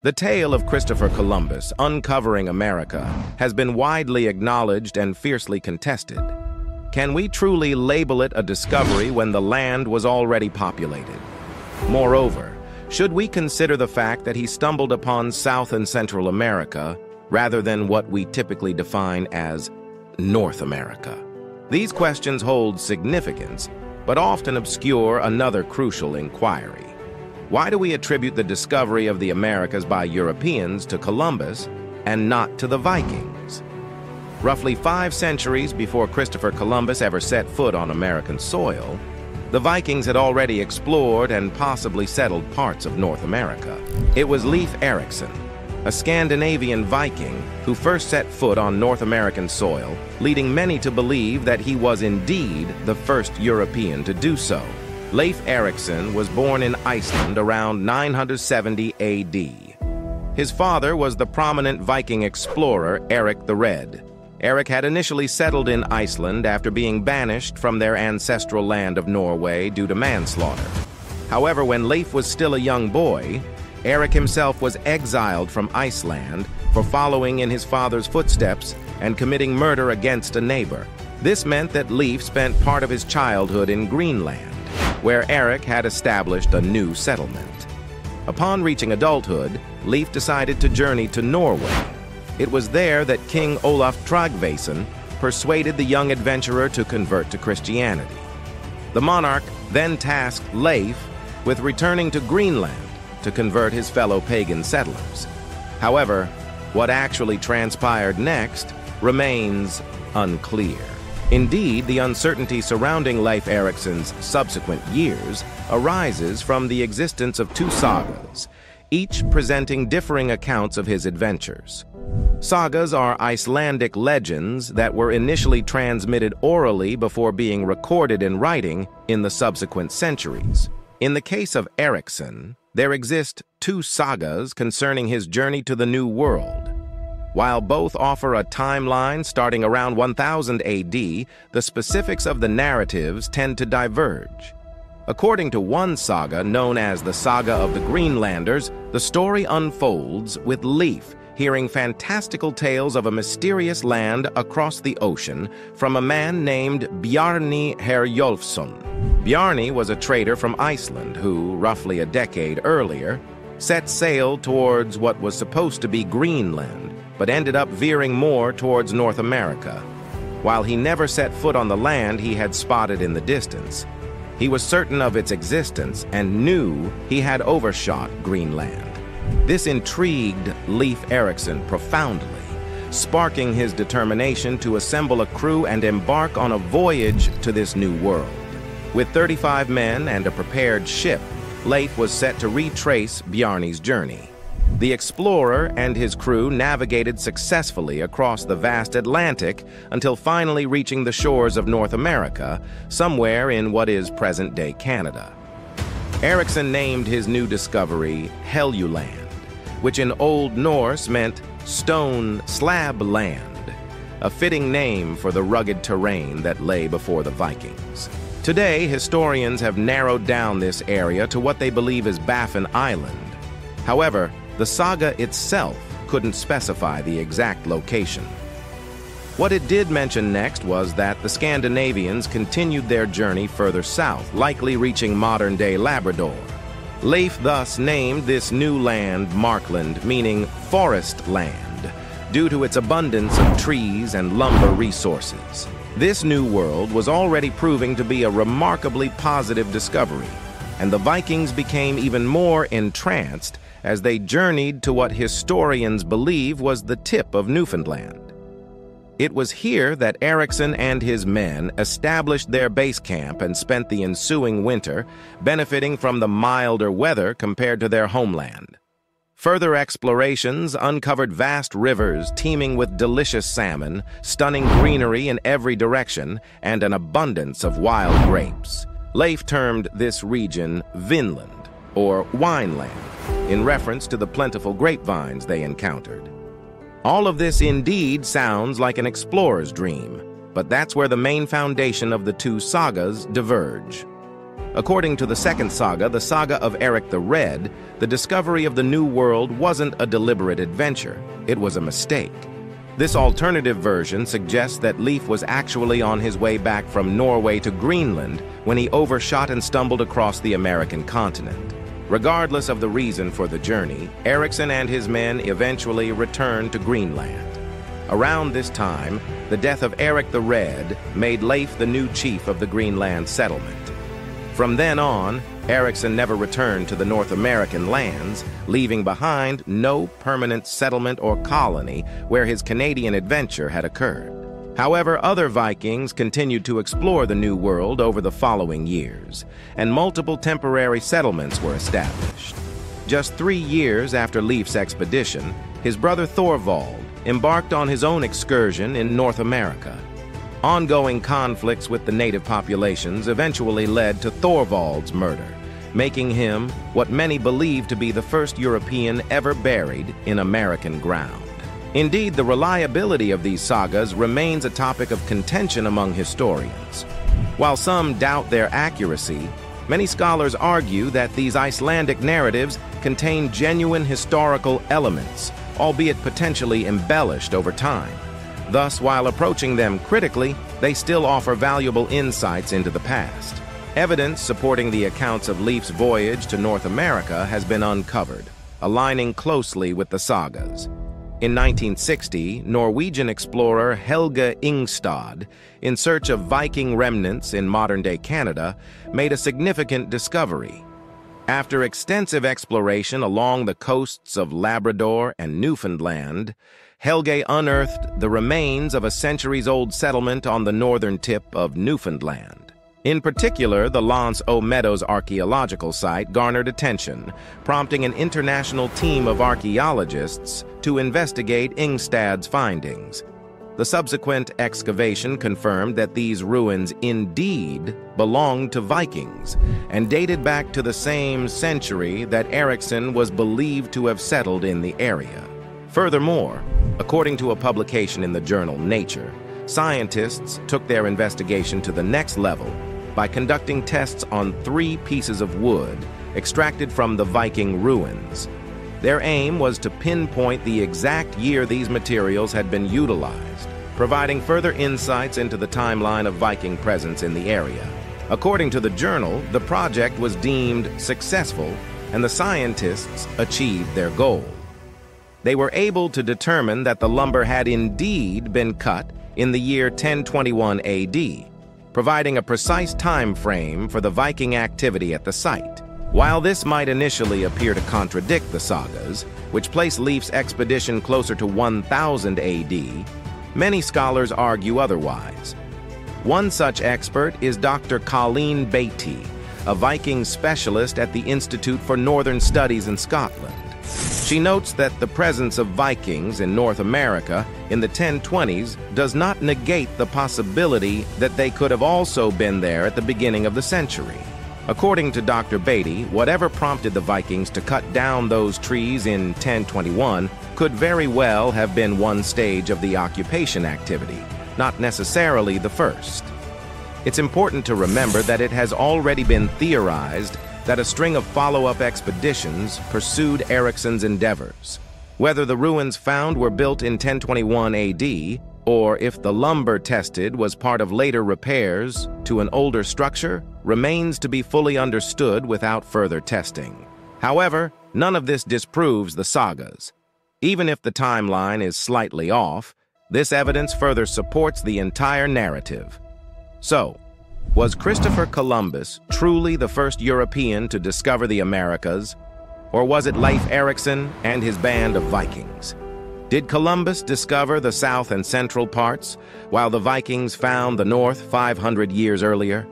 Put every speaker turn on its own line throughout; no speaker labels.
The tale of Christopher Columbus uncovering America has been widely acknowledged and fiercely contested. Can we truly label it a discovery when the land was already populated? Moreover, should we consider the fact that he stumbled upon South and Central America rather than what we typically define as North America? These questions hold significance, but often obscure another crucial inquiry. Why do we attribute the discovery of the Americas by Europeans to Columbus and not to the Vikings? Roughly 5 centuries before Christopher Columbus ever set foot on American soil, the Vikings had already explored and possibly settled parts of North America. It was Leif Ericson, a Scandinavian Viking, who first set foot on North American soil, leading many to believe that he was indeed the first European to do so. Leif Ericson was born in Iceland around 970 A.D. His father was the prominent Viking explorer Eric the Red. Eric had initially settled in Iceland after being banished from their ancestral land of Norway due to manslaughter. However, when Leif was still a young boy, Eric himself was exiled from Iceland for following in his father's footsteps and committing murder against a neighbor. This meant that Leif spent part of his childhood in Greenland, where Eric had established a new settlement. Upon reaching adulthood, Leif decided to journey to Norway. It was there that King Olaf Tryggvason persuaded the young adventurer to convert to Christianity. The monarch then tasked Leif with returning to Greenland to convert his fellow pagan settlers. However, what actually transpired next remains unclear. Indeed, the uncertainty surrounding Leif Ericson's subsequent years arises from the existence of 2 sagas, each presenting differing accounts of his adventures. Sagas are Icelandic legends that were initially transmitted orally before being recorded in writing in the subsequent centuries. In the case of Ericson, there exist 2 sagas concerning his journey to the New World. While both offer a timeline starting around 1000 A.D., the specifics of the narratives tend to diverge. According to one saga, known as the Saga of the Greenlanders, the story unfolds with Leif hearing fantastical tales of a mysterious land across the ocean from a man named Bjarni Herjolfsson. Bjarni was a trader from Iceland who, roughly a decade earlier, set sail towards what was supposed to be Greenland, but ended up veering more towards North America. While he never set foot on the land he had spotted in the distance, he was certain of its existence and knew he had overshot Greenland. This intrigued Leif Ericson profoundly, sparking his determination to assemble a crew and embark on a voyage to this new world. With 35 men and a prepared ship, Leif was set to retrace Bjarni's journey. The explorer and his crew navigated successfully across the vast Atlantic until finally reaching the shores of North America, somewhere in what is present-day Canada. Ericson named his new discovery Helluland, which in Old Norse meant stone slab land, a fitting name for the rugged terrain that lay before the Vikings. Today, historians have narrowed down this area to what they believe is Baffin Island. However, the saga itself couldn't specify the exact location. What it did mention next was that the Scandinavians continued their journey further south, likely reaching modern-day Labrador. Leif thus named this new land Markland, meaning forest land, due to its abundance of trees and lumber resources. This new world was already proving to be a remarkably positive discovery, and the Vikings became even more entranced as they journeyed to what historians believe was the tip of Newfoundland. It was here that Ericson and his men established their base camp and spent the ensuing winter, benefiting from the milder weather compared to their homeland. Further explorations uncovered vast rivers teeming with delicious salmon, stunning greenery in every direction, and an abundance of wild grapes. Leif termed this region Vinland, or Wineland, in reference to the plentiful grapevines they encountered. All of this indeed sounds like an explorer's dream, but that's where the main foundation of the 2 sagas diverge. According to the second saga, the Saga of Eric the Red, the discovery of the New World wasn't a deliberate adventure. It was a mistake. This alternative version suggests that Leif was actually on his way back from Norway to Greenland when he overshot and stumbled across the American continent. Regardless of the reason for the journey, Ericson and his men eventually returned to Greenland. Around this time, the death of Eric the Red made Leif the new chief of the Greenland settlement. From then on, Ericson never returned to the North American lands, leaving behind no permanent settlement or colony where his Canadian adventure had occurred. However, other Vikings continued to explore the New World over the following years, and multiple temporary settlements were established. Just 3 years after Leif's expedition, his brother Thorvald embarked on his own excursion in North America. Ongoing conflicts with the native populations eventually led to Thorvald's murder, making him what many believe to be the first European ever buried in American ground. Indeed, the reliability of these sagas remains a topic of contention among historians. While some doubt their accuracy, many scholars argue that these Icelandic narratives contain genuine historical elements, albeit potentially embellished over time. Thus, while approaching them critically, they still offer valuable insights into the past. Evidence supporting the accounts of Leif's voyage to North America has been uncovered, aligning closely with the sagas. In 1960, Norwegian explorer Helge Ingstad, in search of Viking remnants in modern-day Canada, made a significant discovery. After extensive exploration along the coasts of Labrador and Newfoundland, Helge unearthed the remains of a centuries-old settlement on the northern tip of Newfoundland. In particular, the L'Anse aux Meadows archaeological site garnered attention, prompting an international team of archaeologists to investigate Ingstad's findings. The subsequent excavation confirmed that these ruins indeed belonged to Vikings and dated back to the same century that Ericson was believed to have settled in the area. Furthermore, according to a publication in the journal Nature, scientists took their investigation to the next level by conducting tests on 3 pieces of wood extracted from the Viking ruins. Their aim was to pinpoint the exact year these materials had been utilized, providing further insights into the timeline of Viking presence in the area. According to the journal, the project was deemed successful and the scientists achieved their goal. They were able to determine that the lumber had indeed been cut in the year 1021 AD, providing a precise time frame for the Viking activity at the site. While this might initially appear to contradict the sagas, which place Leif's expedition closer to 1000 AD, many scholars argue otherwise. One such expert is Dr. Colleen Beatty, a Viking specialist at the Institute for Northern Studies in Scotland. She notes that the presence of Vikings in North America in the 1020s does not negate the possibility that they could have also been there at the beginning of the century. According to Dr. Beatty, whatever prompted the Vikings to cut down those trees in 1021 could very well have been one stage of the occupation activity, not necessarily the first. It's important to remember that it has already been theorized that a string of follow-up expeditions pursued Ericson's endeavors. Whether the ruins found were built in 1021 AD, or if the lumber tested was part of later repairs to an older structure, remains to be fully understood without further testing. However, none of this disproves the sagas. Even if the timeline is slightly off, this evidence further supports the entire narrative. So, was Christopher Columbus truly the first European to discover the Americas? Or was it Leif Ericson and his band of Vikings? Did Columbus discover the south and central parts, while the Vikings found the north 500 years earlier?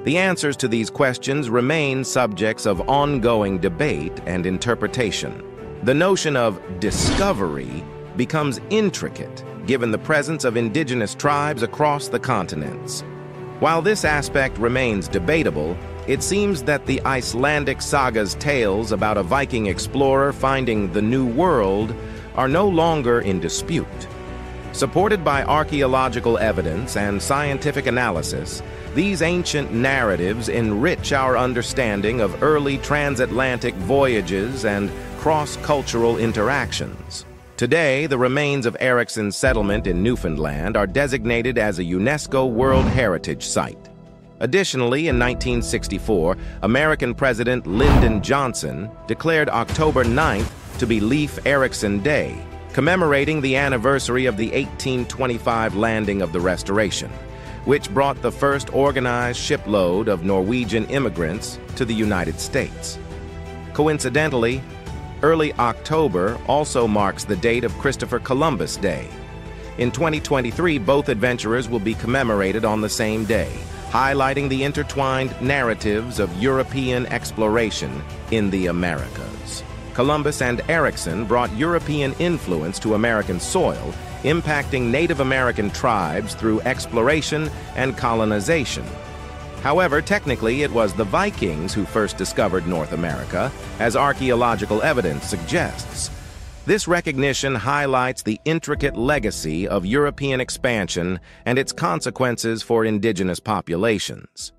The answers to these questions remain subjects of ongoing debate and interpretation. The notion of discovery becomes intricate given the presence of indigenous tribes across the continents. While this aspect remains debatable, it seems that the Icelandic saga's tales about a Viking explorer finding the New World are no longer in dispute. Supported by archaeological evidence and scientific analysis, these ancient narratives enrich our understanding of early transatlantic voyages and cross-cultural interactions. Today, the remains of Ericson's settlement in Newfoundland are designated as a UNESCO World Heritage Site. Additionally, in 1964, American President Lyndon Johnson declared October 9th to be Leif Ericson Day, commemorating the anniversary of the 1825 landing of the Restoration, which brought the first organized shipload of Norwegian immigrants to the United States. Coincidentally, early October also marks the date of Christopher Columbus Day. In 2023, both adventurers will be commemorated on the same day, highlighting the intertwined narratives of European exploration in the Americas. Columbus and Ericson brought European influence to American soil, impacting Native American tribes through exploration and colonization. However, technically, it was the Vikings who first discovered North America, as archaeological evidence suggests. This recognition highlights the intricate legacy of European expansion and its consequences for indigenous populations.